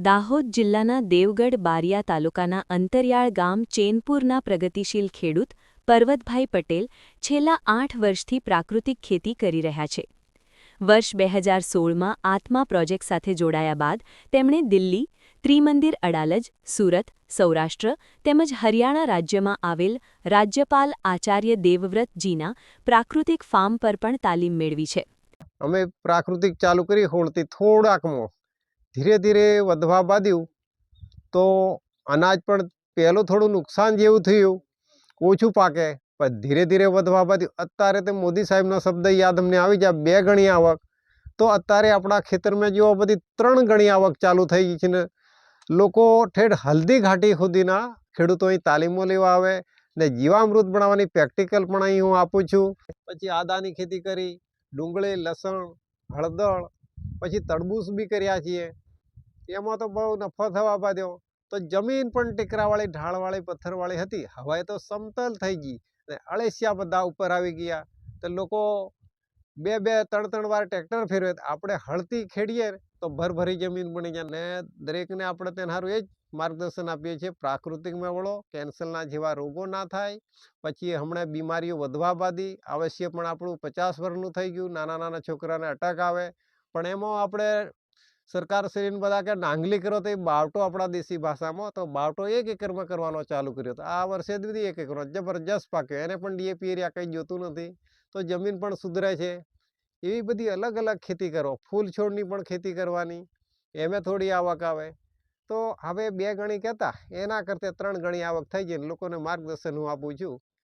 દાહોદ જિલ્લાના દેવગઢ બારિયા તાલુકાના અંતરિયાળ ગામ ચેનપુરના પ્રગતિશીલ ખેડૂત પરવતભાઈ પટેલ છેલ્લા 8 વર્ષથી પ્રાકૃતિક ખેતી કરી રહ્યા છે. વર્ષ 2016માં આત્મા પ્રોજેક્ટ સાથે જોડાયા બાદ તેમણે દિલ્હી, ત્રિમંદિર અડાલજ, સુરત, સૌરાષ્ટ્ર તેમજ હરિયાણા રાજ્યમાં આવેલ રાજ્યપાલ આચાર્ય દેવવ્રતજીના પ્રાકૃતિક ફાર્મ પર પણ તાલીમ મેળવી છે. અમે પ્રાકૃતિક ચાલુ કરી હોળથી થોડાકમાં ધીરે ધીરે વધવા બાદ્યું તો અનાજ પણ પહેલું થોડું નુકસાન જેવું થયું, ઓછું પાકે, પણ ધીરે ધીરે વધવા બાદ્યું. અત્યારે તો મોદી સાહેબનો શબ્દ યાદ અમને આવી જાય 2 ગણી આવક, તો અત્યારે આપણા ખેતરમાં જો બધી 3 ગણી આવક ચાલુ થઈ ગઈ છે ને લોકો ઠેઠ હલ્દી ઘાટી સુધીના ખેડૂતો અહીં તાલીમો લેવા આવે ને જીવામૃત બનાવવાની પ્રેક્ટિકલ પણ અહીં હું આપું છું. પછી આદાની ખેતી કરી, ડુંગળી, લસણ, હળદર, પછી તરબૂચ બી કર્યા છીએ. એમાં તો બહુ નફો થવા બાદ્યો. તો જમીન પણ ટેકરાવાળી, ઢાળવાળી, પથ્થરવાળી હતી, હવે તો સમતલ થઈ ગઈ ને અળસિયા બધા ઉપર આવી ગયા. તો લોકો 2-3 વાર ટ્રેક્ટર ફેરવે. આપણે હળથી ખેડીએ તો ભરભરી જમીન બની જાય. ને દરેકને આપણે તેના સારું એ જ માર્ગદર્શન આપીએ છીએ, પ્રાકૃતિકમાં વળો, કેન્સરના જેવા રોગો ના થાય. પછી હમણાં બીમારીઓ વધવા બાદી અવશ્ય પણ આપણું 50 વર્ષનું થઈ ગયું, નાના નાના છોકરાને અટક આવે, પણ એમાં આપણે સરકારશ્રીને બધા કે નાંગલી કરો તો એ બાવટો આપણા દેશી ભાષામાં, તો બાવટો 1 એકરમાં કરવાનો ચાલુ કર્યો. તો આ વર્ષે જ બધી 1 એકરમાં જબરજસ્ત પાક્યો. એને પણ ડીએપી એરિયા કંઈ જોતું નથી, તો જમીન પણ સુધરે છે. એવી બધી અલગ અલગ ખેતી કરો. ફૂલ છોડની પણ ખેતી કરવાની, એમાં થોડી આવક આવે. તો હવે 2 ગણી કહેતા એના કરતાં 3 ગણી આવક થઈ જાય. લોકોને માર્ગદર્શન હું આપું છું.